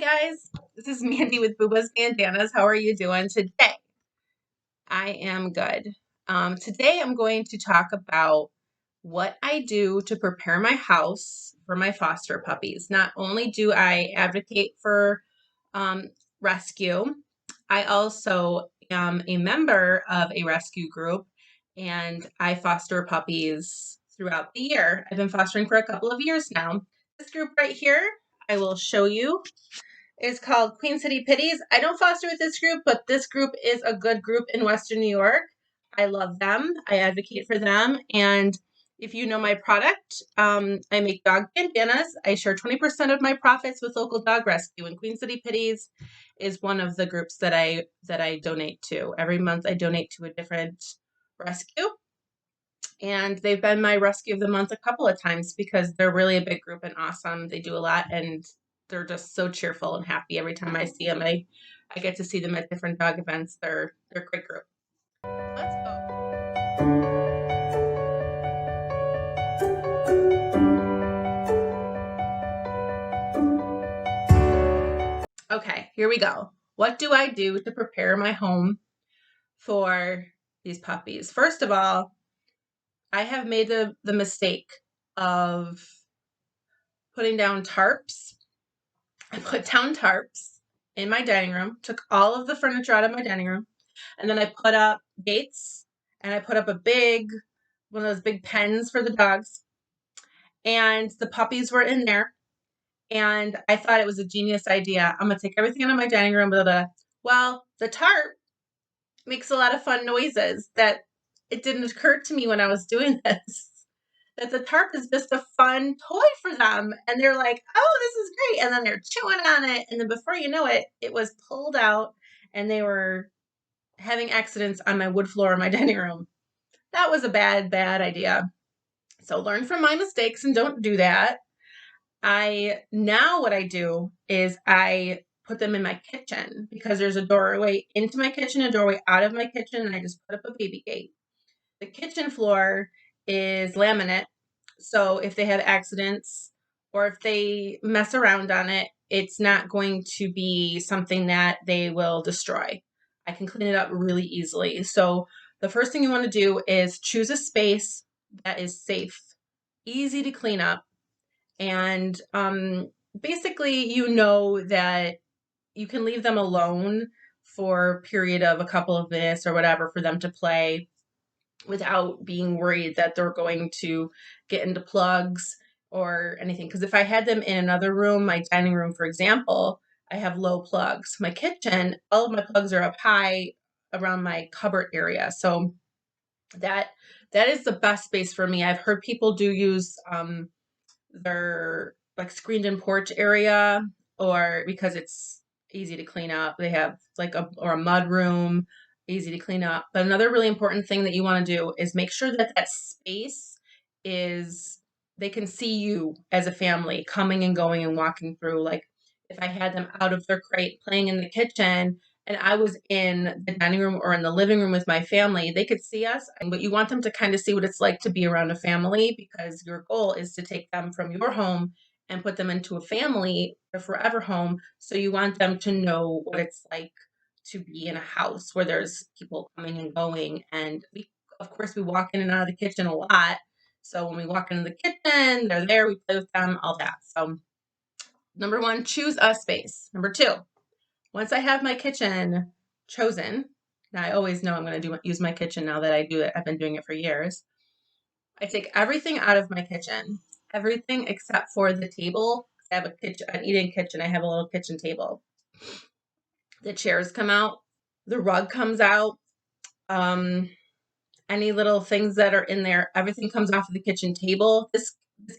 Hi guys, this is Mandy with Booba's Bandanas. How are you doing today? I am good. Today I'm going to talk about what I do to prepare my house for my foster puppies. Not only do I advocate for um, rescue, I also am a member of a rescue group and I foster puppies throughout the year. I've been fostering for a couple of years now. This group right here, I will show you, is called Queen City Pitties. I don't foster with this group, but this group is a good group in Western New York. I love them. I advocate for them. And if you know my product, I make dog bandanas. I share 20% of my profits with local dog rescue, and Queen City Pitties is one of the groups that I donate to. Every month I donate to a different rescue. And they've been my rescue of the month a couple of times because they're really a big group and awesome. They do a lot and they're just so cheerful and happy every time I see them. I get to see them at different dog events. They're a great group. Let's go. Okay, here we go. What do I do to prepare my home for these puppies? First of all, I have made the mistake of putting down tarps. I put down tarps in my dining room, took all of the furniture out of my dining room, and then I put up gates and I put up one of those big pens for the dogs. And the puppies were in there. And I thought it was a genius idea. I'm going to take everything out of my dining room. Blah, blah, blah. Well, the tarp makes a lot of fun noises that it didn't occur to me when I was doing this. That the tarp is just a fun toy for them. And they're like, oh, this is great. And then they're chewing on it. And then before you know it, it was pulled out and they were having accidents on my wood floor in my dining room. That was a bad idea. So learn from my mistakes and don't do that. Now what I do is I put them in my kitchen because there's a doorway into my kitchen, a doorway out of my kitchen, and I just put up a baby gate. The kitchen floor is laminate, so if they have accidents or if they mess around on it, it's not going to be something that they will destroy. I can clean it up really easily. So the first thing you want to do is choose a space that is safe, easy to clean up, and basically you know that you can leave them alone for a period of a couple of minutes or whatever for them to play without being worried that they're going to get into plugs or anything. Because if I had them in another room, my dining room, for example, I have low plugs. My kitchen, all of my plugs are up high around my cupboard area. So that is the best space for me. I've heard people do use their like screened in porch area, or because it's easy to clean up. They have like a mud room, easy to clean up. But another really important thing that you want to do is make sure that that space is, they can see you as a family coming and going and walking through. Like if I had them out of their crate playing in the kitchen and I was in the dining room or in the living room with my family, they could see us. But you want them to kind of see what it's like to be around a family, because your goal is to take them from your home and put them into a family, a forever home. So you want them to know what it's like to be in a house where there's people coming and going. And we, of course, we walk in and out of the kitchen a lot. So when we walk into the kitchen, they're there, we play with them, all that. So number one, choose a space. Number two, once I have my kitchen chosen, now I always know I'm going to use my kitchen now that I do it. I've been doing it for years. I take everything out of my kitchen, everything except for the table. I have an eating kitchen. I have a little kitchen table. The chairs come out. The rug comes out. Any little things that are in there, everything comes off of the kitchen table. This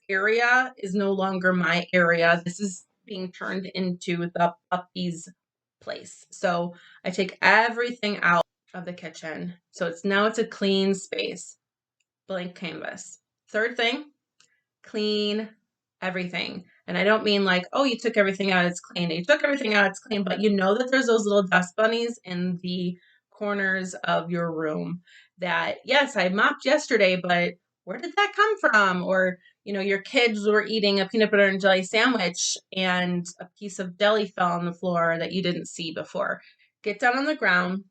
area is no longer my area. This is being turned into the puppies' place. So I take everything out of the kitchen. So it's a clean space, blank canvas. Third thing, clean everything. And I don't mean like, oh, you took everything out, it's clean. You took everything out, it's clean. But you know that there's those little dust bunnies in the corners of your room that, yes, I mopped yesterday, but where did that come from? Or, your kids were eating a peanut butter and jelly sandwich and a piece of jelly fell on the floor that you didn't see before. Get down on the ground,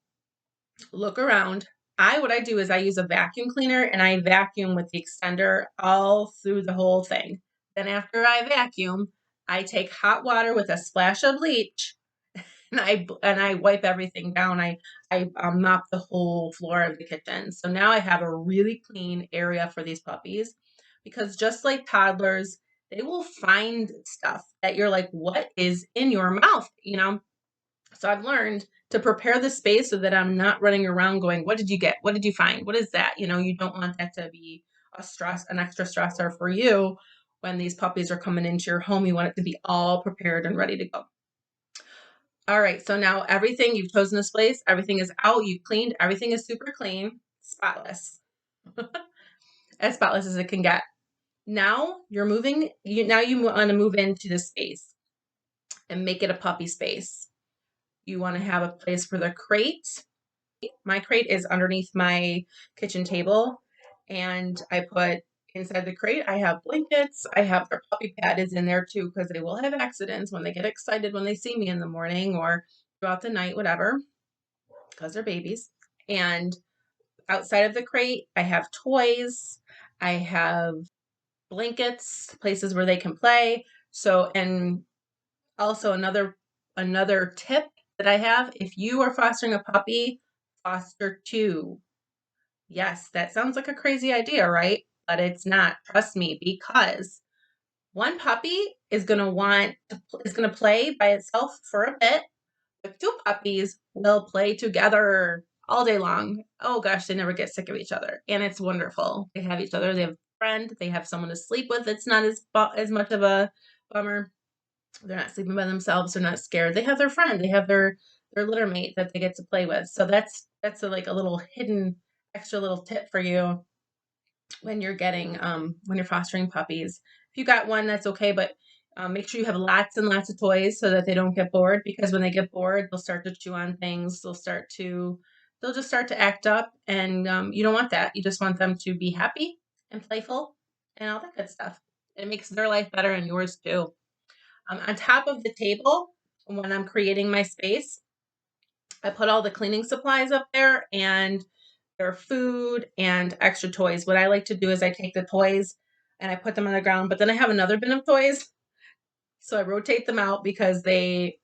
look around. What I do is I use a vacuum cleaner and I vacuum with the extender all through the whole thing. Then after I vacuum, I take hot water with a splash of bleach and I wipe everything down. I mop the whole floor of the kitchen. So now I have a really clean area for these puppies, because just like toddlers, they will find stuff that you're like, what is in your mouth? So I've learned to prepare the space so that I'm not running around going, what did you get? What did you find? What is that? You don't want that to be an extra stressor for you when these puppies are coming into your home. You want it to be all prepared and ready to go. All right, so now everything, you've chosen this place, everything is out, you've cleaned, everything is super clean, spotless, as spotless as it can get. Now you want to move into the space and make it a puppy space. You want to have a place for the crate. My crate is underneath my kitchen table, and I put inside the crate, I have blankets. I have their puppy pad is in there too, because they will have accidents when they get excited when they see me in the morning or throughout the night, whatever, because they're babies. And outside of the crate, I have toys. I have blankets, places where they can play. So, and also another tip that I have, if you are fostering a puppy, foster two. Yes, that sounds like a crazy idea, right? But it's not. Trust me, because one puppy is going to play by itself for a bit, but two puppies will play together all day long. Oh gosh, they never get sick of each other, and it's wonderful. They have each other. They have a friend. They have someone to sleep with. It's not as much of a bummer. They're not sleeping by themselves. They're not scared. They have their friend. They have their litter mate that they get to play with. So that's like a little hidden extra little tip for you when you're when you're fostering puppies. If you got one, that's okay, but make sure you have lots and lots of toys so that they don't get bored, because when they get bored, they'll start to chew on things. They'll just start to act up, and you don't want that. You just want them to be happy and playful and all that good stuff. It makes their life better and yours too. On top of the table, when I'm creating my space, I put all the cleaning supplies up there and their food and extra toys. What I like to do is I take the toys and I put them on the ground, but then I have another bin of toys. So I rotate them out because they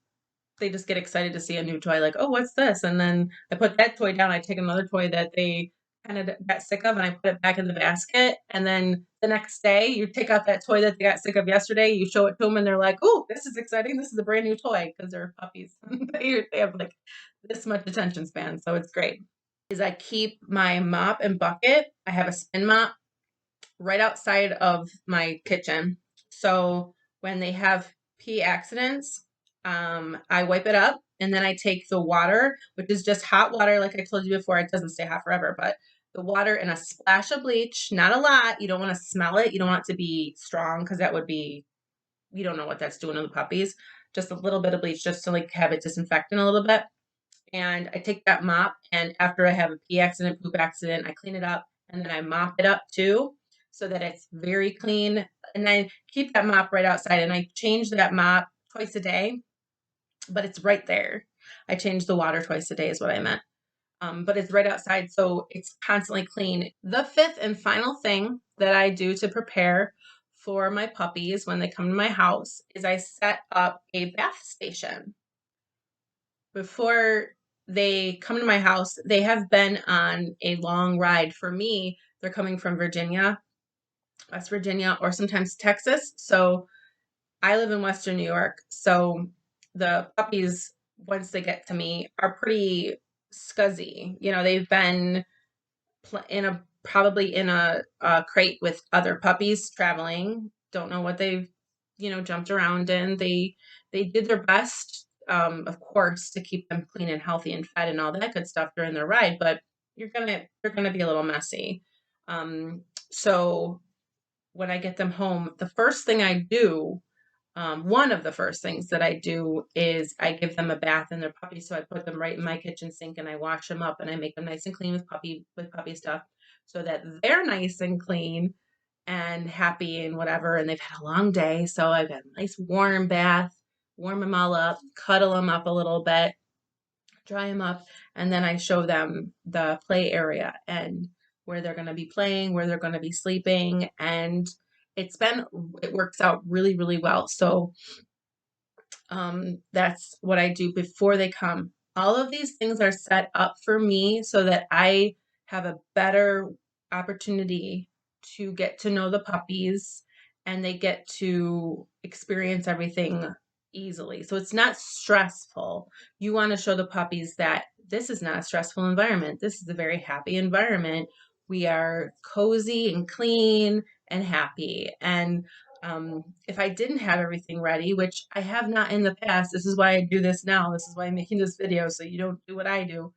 just get excited to see a new toy, like, oh, what's this? And then I put that toy down. I take another toy that they kind of got sick of and I put it back in the basket. And then the next day, you take out that toy that they got sick of yesterday, you show it to them, and they're like, oh, this is exciting. This is a brand new toy, because they're puppies. They have like this much attention span. So it's great. Is I keep my mop and bucket. I have a spin mop right outside of my kitchen. So when they have pee accidents, I wipe it up, and then I take the water, which is just hot water. Like I told you before, it doesn't stay hot forever, but the water and a splash of bleach, not a lot. You don't want to smell it. You don't want it to be strong, because you don't know what that's doing to the puppies. Just a little bit of bleach, just to like have it disinfectant a little bit. And I take that mop, and after I have a pee accident, poop accident, I clean it up, and then I mop it up too, so that it's very clean. And I keep that mop right outside, and I change that mop twice a day, but it's right there. I change the water twice a day is what I meant. But it's right outside, so it's constantly clean. The fifth and final thing that I do to prepare for my puppies when they come to my house is I set up a bath station. Before they come to my house, they have been on a long ride. For me, they're coming from Virginia, West Virginia, or sometimes Texas. So I live in Western New York. So the puppies, once they get to me, are pretty scuzzy. They've been probably in a crate with other puppies traveling. Don't know what they've jumped around in. They did their best, of course, to keep them clean and healthy and fed and all that good stuff during their ride, but they're gonna be a little messy. So when I get them home, the first thing I do, one of the first things that I do is I give them a bath in their puppy. So I put them right in my kitchen sink and I wash them up and I make them nice and clean with puppy stuff, so that they're nice and clean. and happy and whatever, and they've had a long day, so I've got a nice warm bath, warm them all up, cuddle them up a little bit, dry them up, and then I show them the play area and where they're going to be playing, where they're going to be sleeping, and it works out really, really well. So that's what I do before they come. All of these things are set up for me so that I have a better opportunity to get to know the puppies and they get to experience everything easily. So it's not stressful. You want to show the puppies that this is not a stressful environment. This is a very happy environment. We are cozy and clean and happy. And if I didn't have everything ready, which I have not in the past, this is why I do this now. This is why I'm making this video so you don't do what I do.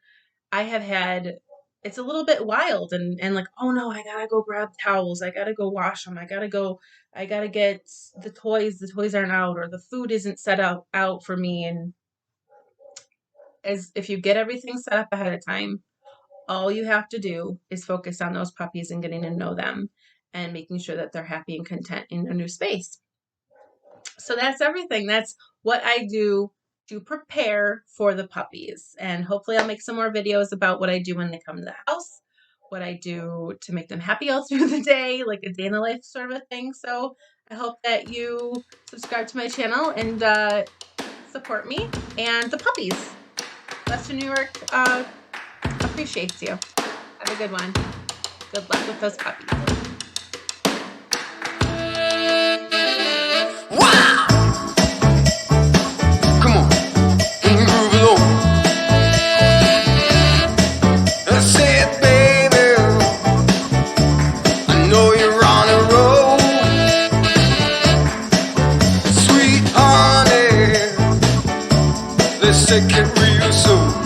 I have had, it's a little bit wild and like, oh no, I gotta go grab towels. I gotta go wash them. I gotta get the toys. The toys aren't out or the food isn't set out for me. And as if you get everything set up ahead of time, all you have to do is focus on those puppies and getting to know them and making sure that they're happy and content in their new space. So that's everything. That's what I do to prepare for the puppies. And hopefully I'll make some more videos about what I do when they come to the house, what I do to make them happy all through the day, like a day in the life sort of a thing. So I hope that you subscribe to my channel and support me and the puppies. Western New York appreciates you. Have a good one. Good luck with those puppies. Wow! Come on, groove it on. I said, baby, I know you're on a roll. Sweet honey, let's take it real slow.